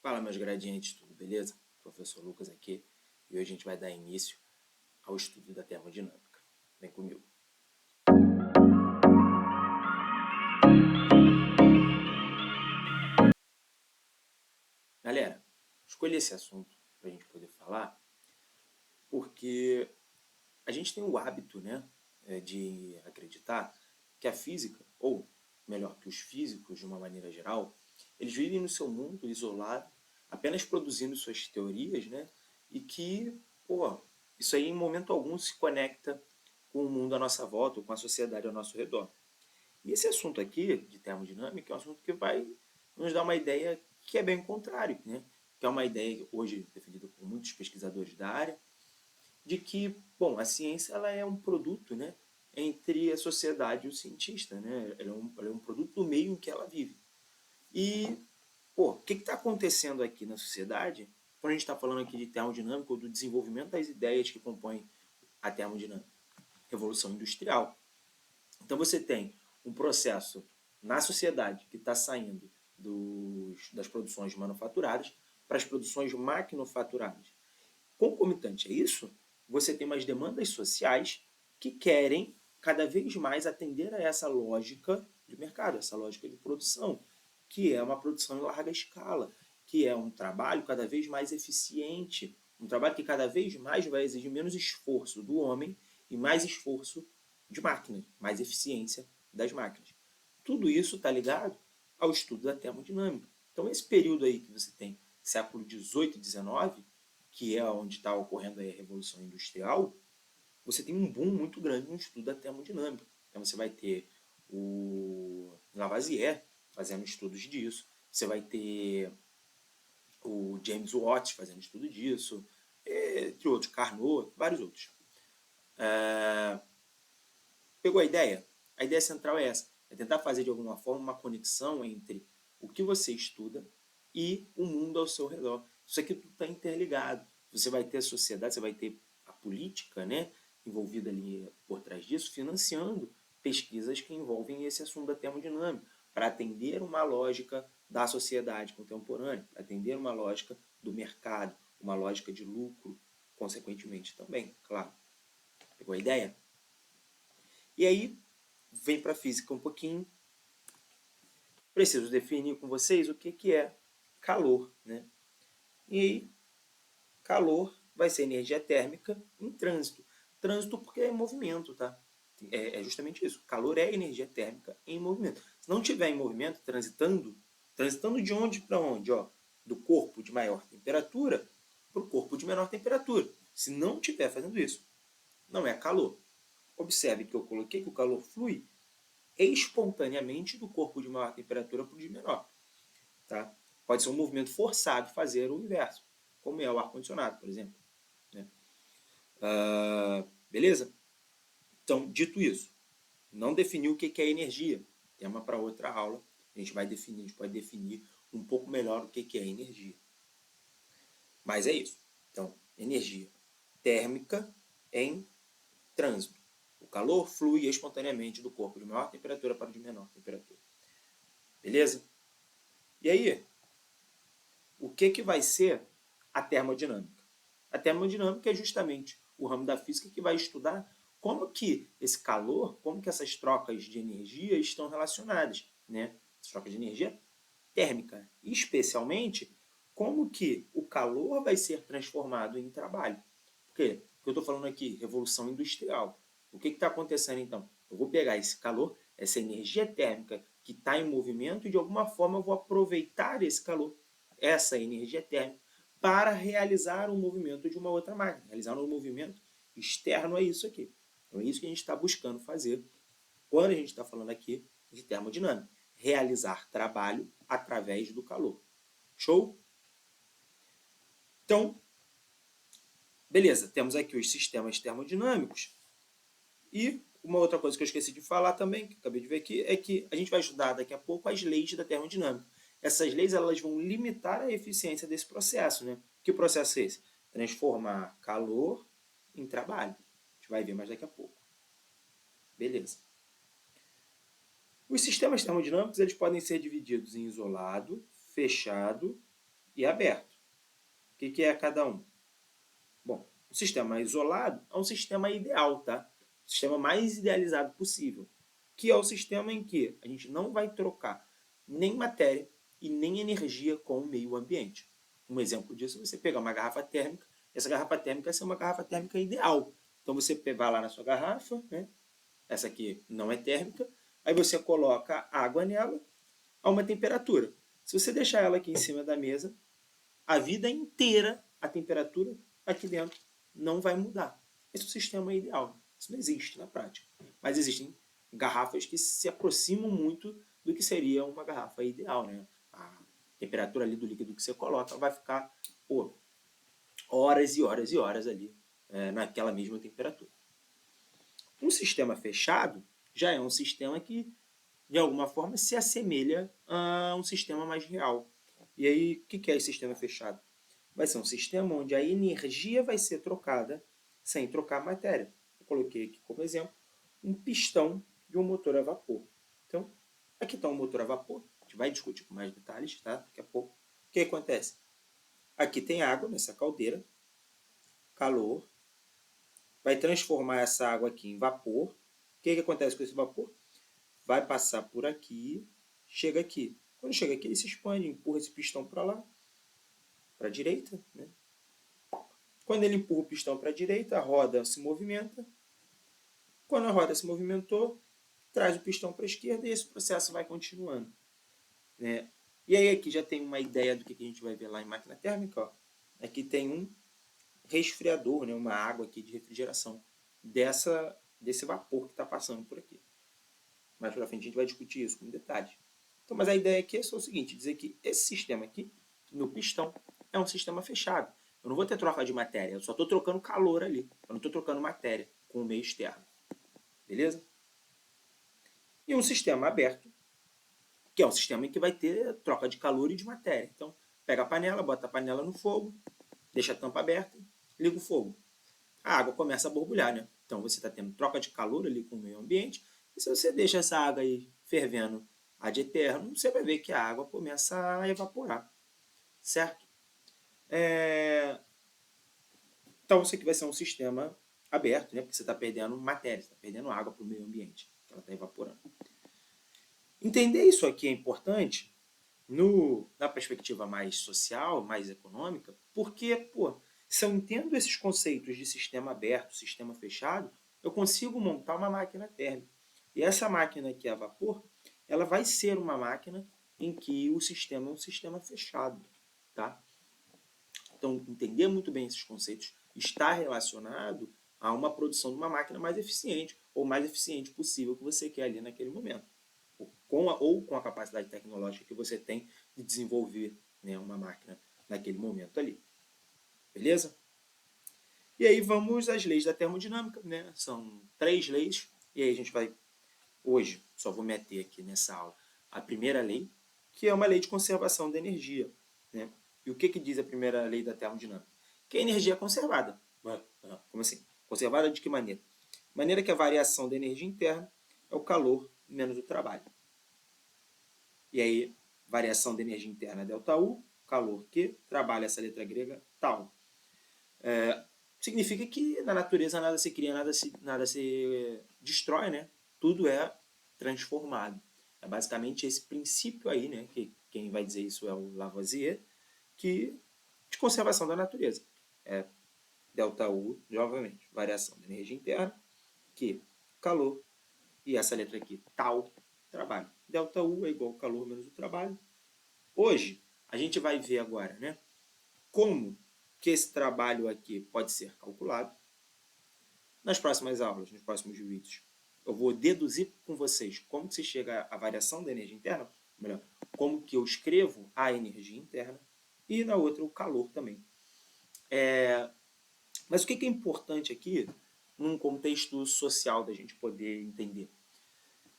Fala, meus gradientes, tudo beleza? Professor Lucas aqui, e hoje a gente vai dar início ao estudo da termodinâmica. Vem comigo. Galera, escolhi esse assunto para a gente poder falar porque a gente tem o hábito, né, de acreditar que a física, ou melhor, que os físicos, de uma maneira geral, eles vivem no seu mundo isolado, apenas produzindo suas teorias, né, e que, isso aí em momento algum se conecta com o mundo à nossa volta, ou com a sociedade ao nosso redor. E esse assunto aqui, de termodinâmica, é um assunto que vai nos dar uma ideia que é bem o contrário, né? Que é uma ideia hoje defendida por muitos pesquisadores da área, de que, bom, a ciência ela é um produto, né, entre a sociedade e o cientista, né? Ela é um produto do meio em que ela vive. E, o que está acontecendo aqui na sociedade, quando a gente está falando aqui de termodinâmica ou do desenvolvimento das ideias que compõem a termodinâmica? Revolução Industrial. Então você tem um processo na sociedade que está saindo das produções manufaturadas para as produções maquinofaturadas. Concomitante a isso, você tem umas demandas sociais que querem cada vez mais atender a essa lógica de mercado, essa lógica de produção, que é uma produção em larga escala, que é um trabalho cada vez mais eficiente, um trabalho que cada vez mais vai exigir menos esforço do homem e mais esforço de máquinas, mais eficiência das máquinas. Tudo isso está ligado ao estudo da termodinâmica. Então, esse período aí que você tem, século XVIII e XIX, que é onde está ocorrendo a Revolução Industrial, você tem um boom muito grande no estudo da termodinâmica. Então, você vai ter o Lavoisier fazendo estudos disso, você vai ter o James Watt fazendo estudo disso, entre outros, Carnot, vários outros. Pegou a ideia? A ideia central é essa, é tentar fazer de alguma forma uma conexão entre o que você estuda e o mundo ao seu redor. Isso aqui tudo está interligado. Você vai ter a sociedade, você vai ter a política, né, envolvida ali por trás disso, financiando pesquisas que envolvem esse assunto da termodinâmica, para atender uma lógica da sociedade contemporânea, para atender uma lógica do mercado, uma lógica de lucro, consequentemente também, claro. Pegou a ideia? E aí, vem para a física um pouquinho. Preciso definir com vocês o que é calor, né? E aí, calor vai ser energia térmica em trânsito. Trânsito porque é movimento, tá? É justamente isso. Calor é energia térmica em movimento. Se não tiver em movimento, transitando de onde para onde? Ó, do corpo de maior temperatura para o corpo de menor temperatura. Se não estiver fazendo isso, não é calor. Observe que eu coloquei que o calor flui espontaneamente do corpo de maior temperatura para o de menor. Tá? Pode ser um movimento forçado fazer o inverso, como é o ar-condicionado, por exemplo. Né? Beleza? Então, dito isso, não definiu o que é energia. Tema para outra aula. A gente pode definir um pouco melhor o que é energia. Mas é isso. Então, energia térmica em trânsito. O calor flui espontaneamente do corpo de maior temperatura para o de menor temperatura. Beleza? E aí, o que vai ser a termodinâmica? A termodinâmica é justamente o ramo da física que vai estudar como que esse calor, como que essas trocas de energia estão relacionadas, né? As trocas de energia térmica, especialmente como que o calor vai ser transformado em trabalho. Por quê? Porque eu estou falando aqui, revolução industrial. O que está acontecendo então? Eu vou pegar esse calor, essa energia térmica que está em movimento e de alguma forma eu vou aproveitar esse calor, essa energia térmica, para realizar um movimento de uma outra máquina, realizar um movimento externo a isso aqui. Então é isso que a gente está buscando fazer quando a gente está falando aqui de termodinâmica. Realizar trabalho através do calor. Show? Então, beleza, temos aqui os sistemas termodinâmicos. E uma outra coisa que eu esqueci de falar também, que acabei de ver aqui, é que a gente vai estudar daqui a pouco as leis da termodinâmica. Essas leis elas vão limitar a eficiência desse processo. Né? Que processo é esse? Transformar calor em trabalho. A gente vai ver mais daqui a pouco. Beleza. Os sistemas termodinâmicos eles podem ser divididos em isolado, fechado e aberto. O que é cada um? Bom, o sistema isolado é um sistema ideal, tá? O sistema mais idealizado possível, que é o sistema em que a gente não vai trocar nem matéria e nem energia com o meio ambiente. Um exemplo disso é você pegar uma garrafa térmica, essa garrafa térmica vai ser uma garrafa térmica ideal. Então você vai lá na sua garrafa, né? Essa aqui não é térmica, aí você coloca água nela a uma temperatura. Se você deixar ela aqui em cima da mesa, a vida inteira a temperatura aqui dentro não vai mudar. Esse é o sistema ideal. Isso não existe na prática. Mas existem garrafas que se aproximam muito do que seria uma garrafa ideal, né? A temperatura ali do líquido que você coloca vai ficar horas e horas e horas ali naquela mesma temperatura. Um sistema fechado já é um sistema que, de alguma forma, se assemelha a um sistema mais real. E aí, o que é esse sistema fechado? Vai ser um sistema onde a energia vai ser trocada sem trocar matéria. Eu coloquei aqui como exemplo um pistão de um motor a vapor. Então, aqui está um motor a vapor. A gente vai discutir com mais detalhes, tá? Daqui a pouco. O que acontece? Aqui tem água nessa caldeira, calor, vai transformar essa água aqui em vapor. O que acontece com esse vapor? Vai passar por aqui, chega aqui. Quando chega aqui, ele se expande, empurra esse pistão para lá, para a direita. Né? Quando ele empurra o pistão para a direita, a roda se movimenta. Quando a roda se movimentou, traz o pistão para a esquerda e esse processo vai continuando. Né? E aí aqui já tem uma ideia do que a gente vai ver lá em máquina térmica. Ó. Aqui tem um resfriador, né? Uma água aqui de refrigeração desse vapor que está passando por aqui. Mais para frente a gente vai discutir isso com detalhes. Então, mas a ideia aqui é só o seguinte, dizer que esse sistema aqui, no pistão, é um sistema fechado. Eu não vou ter troca de matéria, eu só estou trocando calor ali. Eu não estou trocando matéria com o meio externo. Beleza? E um sistema aberto, que é um sistema em que vai ter troca de calor e de matéria. Então, pega a panela, bota a panela no fogo, deixa a tampa aberta, liga o fogo. A água começa a borbulhar, né? Então, você está tendo troca de calor ali com o meio ambiente. E se você deixa essa água aí fervendo ad eterno, você vai ver que a água começa a evaporar. Certo? Então, isso aqui vai ser um sistema aberto, né? Porque você está perdendo matéria, você está perdendo água para o meio ambiente, que ela está evaporando. Entender isso aqui é importante na perspectiva mais social, mais econômica, porque, se eu entendo esses conceitos de sistema aberto, sistema fechado, eu consigo montar uma máquina térmica. E essa máquina aqui a vapor, ela vai ser uma máquina em que o sistema é um sistema fechado. Tá? Então, entender muito bem esses conceitos está relacionado a uma produção de uma máquina mais eficiente, ou mais eficiente possível que você quer ali naquele momento. Ou com a capacidade tecnológica que você tem de desenvolver, né, uma máquina naquele momento ali. Beleza? E aí vamos às leis da termodinâmica, né? São 3 leis, e aí a gente vai, hoje, só vou meter aqui nessa aula, a primeira lei, que é uma lei de conservação da energia. Né? E o que diz a primeira lei da termodinâmica? Que a energia é conservada. Como assim? Conservada de que maneira? De maneira que a variação da energia interna é o calor menos o trabalho. E aí, variação da energia interna é ΔU, calor Q, trabalho, essa letra grega, tal. Significa que na natureza nada se cria, nada se destrói, né? Tudo é transformado. É basicamente esse princípio aí, né? Que quem vai dizer isso é o Lavoisier, de conservação da natureza. ΔU, novamente, variação da energia interna, Q, calor, e essa letra aqui, tal, trabalho. ΔU é igual ao calor menos o trabalho. Hoje, a gente vai ver agora, né, como que esse trabalho aqui pode ser calculado. Nas próximas aulas, nos próximos vídeos, eu vou deduzir com vocês como que se chega à variação da energia interna, melhor, como que eu escrevo a energia interna, e na outra o calor também. Mas o que é importante aqui, num contexto social da gente poder entender?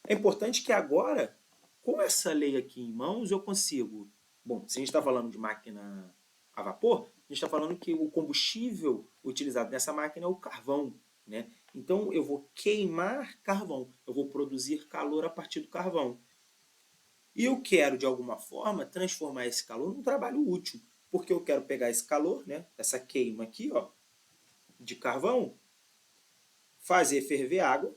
É importante que agora, com essa lei aqui em mãos, eu consigo... Bom, se a gente está falando de máquina a vapor, a gente está falando que o combustível utilizado nessa máquina é o carvão. Né? Então, eu vou queimar carvão, eu vou produzir calor a partir do carvão. E eu quero, de alguma forma, transformar esse calor num trabalho útil. Porque eu quero pegar esse calor, né, essa queima aqui, ó, de carvão, fazer ferver água,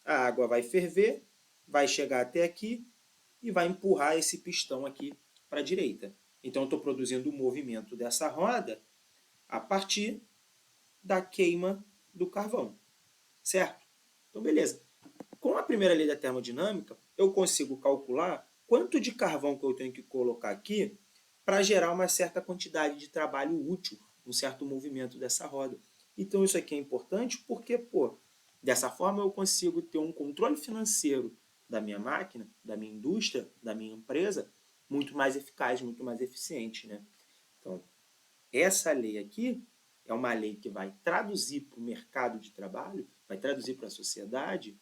a água vai ferver, vai chegar até aqui e vai empurrar esse pistão aqui para a direita. Então, eu estou produzindo o movimento dessa roda a partir da queima do carvão, certo? Então, beleza. Com a primeira lei da termodinâmica, eu consigo calcular quanto de carvão que eu tenho que colocar aqui para gerar uma certa quantidade de trabalho útil, um certo movimento dessa roda. Então, isso aqui é importante porque, dessa forma eu consigo ter um controle financeiro da minha máquina, da minha indústria, da minha empresa, muito mais eficaz, muito mais eficiente, né? Então, essa lei aqui é uma lei que vai traduzir para o mercado de trabalho, vai traduzir para a sociedade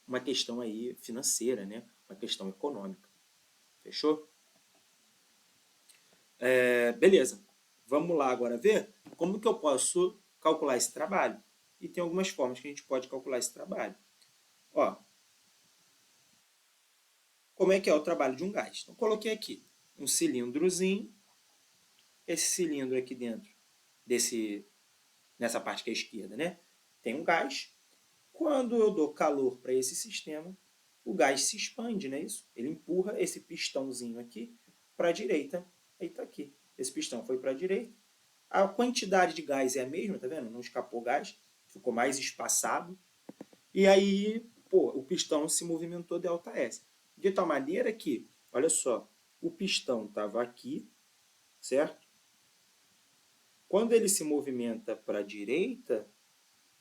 uma questão aí financeira, né? Uma questão econômica. Fechou? Beleza. Vamos lá agora ver como que eu posso calcular esse trabalho. E tem algumas formas que a gente pode calcular esse trabalho. Ó, como é que é o trabalho de um gás? Então, coloquei aqui um cilindrozinho. Esse cilindro aqui dentro, nessa parte que é a esquerda, né? Tem um gás. Quando eu dou calor para esse sistema, o gás se expande, não é isso? Ele empurra esse pistãozinho aqui para a direita. Aí está aqui. Esse pistão foi para a direita. A quantidade de gás é a mesma, tá vendo? Não escapou gás, ficou mais espaçado. E aí, o pistão se movimentou ΔS. De tal maneira que, olha só, o pistão estava aqui, certo? Quando ele se movimenta para a direita,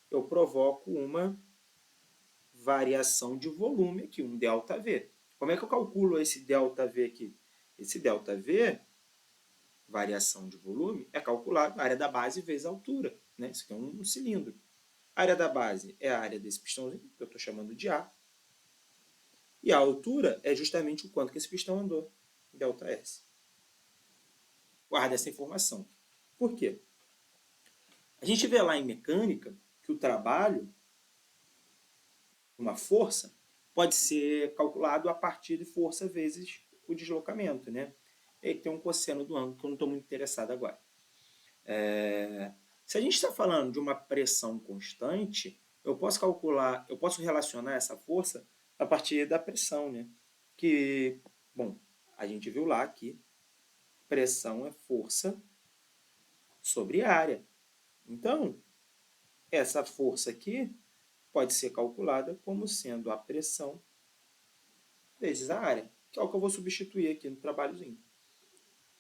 eu provoco uma variação de volume aqui, um ΔV. Como é que eu calculo esse ΔV aqui? Esse ΔV, variação de volume, é calculado a área da base vezes a altura. Né? Isso aqui é um cilindro. A área da base é a área desse pistãozinho, que eu estou chamando de A. E a altura é justamente o quanto que esse pistão andou, ΔS. Guarda essa informação. Por quê? A gente vê lá em mecânica que o trabalho, uma força, pode ser calculado a partir de força vezes o deslocamento, né? E aí tem um cosseno do ângulo que eu não estou muito interessado agora. Se a gente está falando de uma pressão constante, eu posso relacionar essa força a partir da pressão, né? Que, bom, a gente viu lá que pressão é força sobre área. Então, essa força aqui pode ser calculada como sendo a pressão vezes a área, que é o que eu vou substituir aqui no trabalhozinho.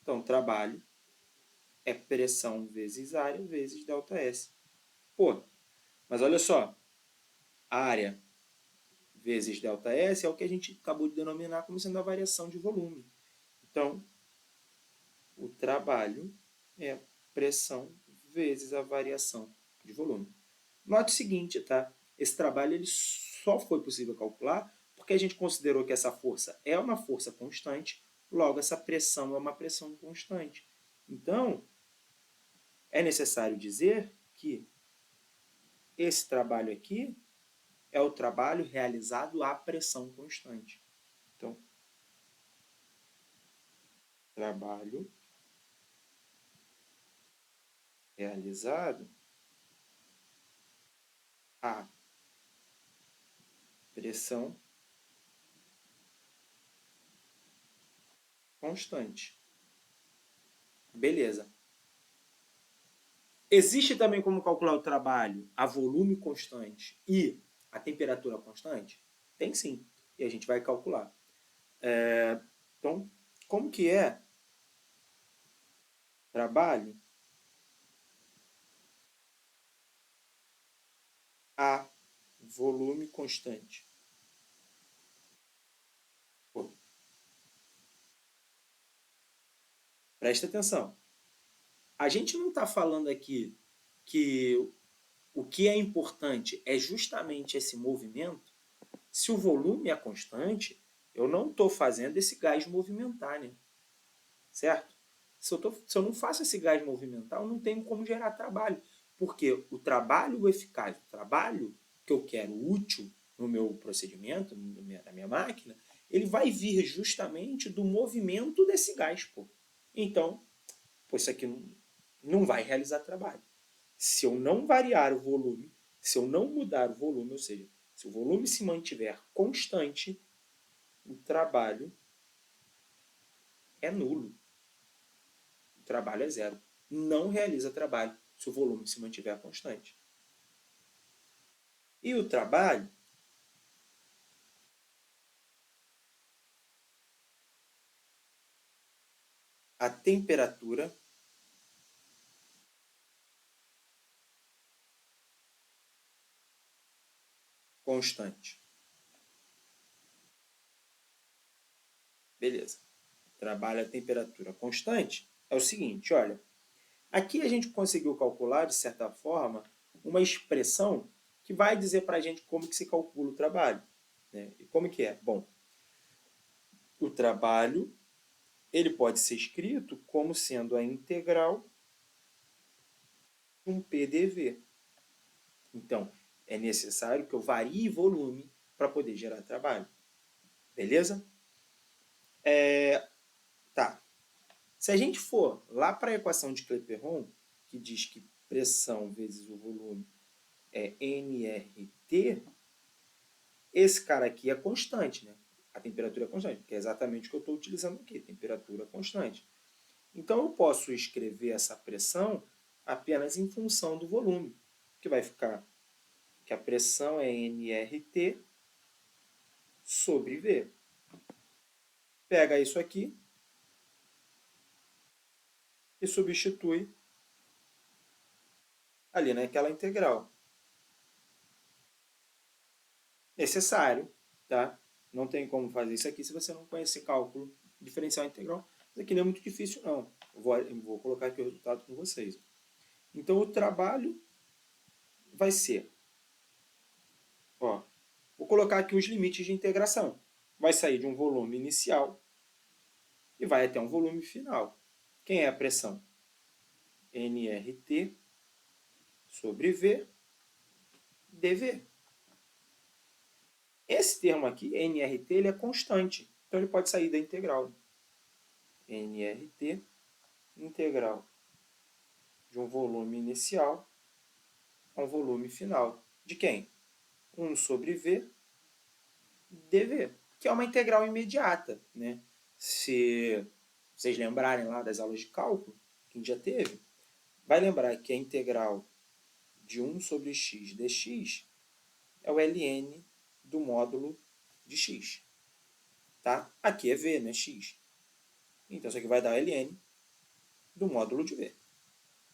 Então, trabalho é pressão vezes área vezes ΔS. Mas olha só, área vezes ΔS é o que a gente acabou de denominar como sendo a variação de volume. Então, o trabalho é pressão vezes a variação de volume. Note o seguinte, tá? Esse trabalho ele só foi possível calcular porque a gente considerou que essa força é uma força constante, logo essa pressão é uma pressão constante. Então, é necessário dizer que esse trabalho aqui é o trabalho realizado à pressão constante. Então, trabalho realizado à pressão constante. Beleza. Existe também como calcular o trabalho a volume constante e a temperatura constante? Tem sim. E a gente vai calcular. Então, como que é trabalho a volume constante? Presta atenção. A gente não está falando aqui que o que é importante é justamente esse movimento. Se o volume é constante, eu não estou fazendo esse gás movimentar, né? Certo? Se eu não faço esse gás movimentar, eu não tenho como gerar trabalho. Porque o trabalho eficaz, o trabalho que eu quero útil no meu procedimento, na minha máquina, ele vai vir justamente do movimento desse gás. Então, Pois isso aqui não vai realizar trabalho. Se eu não variar o volume, se eu não mudar o volume, ou seja, se o volume se mantiver constante, o trabalho é nulo. O trabalho é zero. Não realiza trabalho se o volume se mantiver constante. E o trabalho, a temperatura constante. Beleza. Trabalho a temperatura constante é o seguinte, olha. Aqui a gente conseguiu calcular, de certa forma, uma expressão que vai dizer para a gente como que se calcula o trabalho. Né? E como que é? Bom, o trabalho ele pode ser escrito como sendo a integral de um PDV. Então, é necessário que eu varie volume para poder gerar trabalho. Beleza? Tá. Se a gente for lá para a equação de Clapeyron, que diz que pressão vezes o volume é nRT, esse cara aqui é constante, né? A temperatura é constante, que é exatamente o que eu estou utilizando aqui, temperatura constante. Então, eu posso escrever essa pressão apenas em função do volume, que vai ficar que a pressão é nRT sobre V. Pega isso aqui e substitui ali naquela integral. Necessário, tá? Não tem como fazer isso aqui se você não conhecer cálculo diferencial integral. Isso aqui não é muito difícil, não. Vou colocar aqui o resultado com vocês. Então, o trabalho vai ser... Ó, vou colocar aqui os limites de integração. Vai sair de um volume inicial e vai até um volume final. Quem é a pressão? nRT sobre V dV. Esse termo aqui, nRT, ele é constante. Então, ele pode sair da integral. nRT, integral de um volume inicial a um volume final. De quem? 1 sobre V dV, que é uma integral imediata. Né? Se vocês lembrarem lá das aulas de cálculo, que a gente já teve, vai lembrar que a integral de 1 sobre x dx é o ln do módulo de x. Tá? Aqui é v, não é x. Então, isso aqui vai dar ln do módulo de v.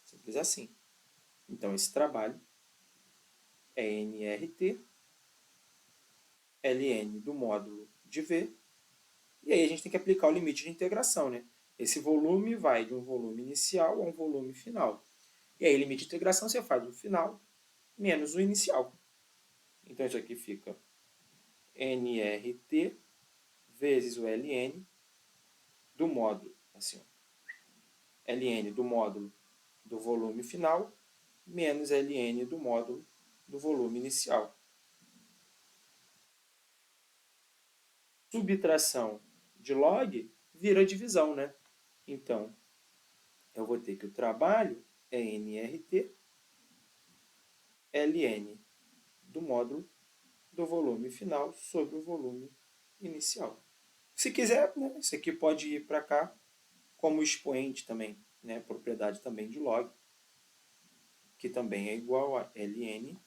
Simples assim. Então, esse trabalho é nRT, ln do módulo de v, e aí a gente tem que aplicar o limite de integração. Né? Esse volume vai de um volume inicial a um volume final. E aí, limite de integração, você faz o final menos o inicial. Então, isso aqui fica nRT vezes o ln do módulo, assim, ó, ln do módulo do volume final menos ln do módulo do volume inicial. Subtração de log vira divisão, né? Então, eu vou ter que o trabalho é nRT ln do módulo do volume final sobre o volume inicial. Se quiser, né, isso aqui pode ir para cá como expoente também, né, propriedade também de log, que também é igual a ln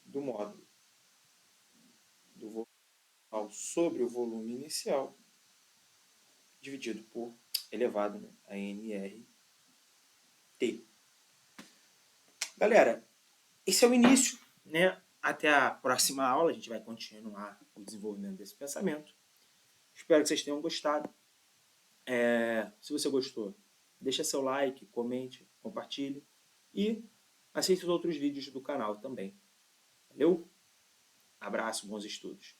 do módulo do volume final sobre o volume inicial, dividido por elevado, né, a nRT. Galera, esse é o início, né? Até a próxima aula a gente vai continuar o desenvolvimento desse pensamento. Espero que vocês tenham gostado. Se você gostou, deixa seu like, comente, compartilhe e assista os outros vídeos do canal também. Valeu? Abraço, bons estudos.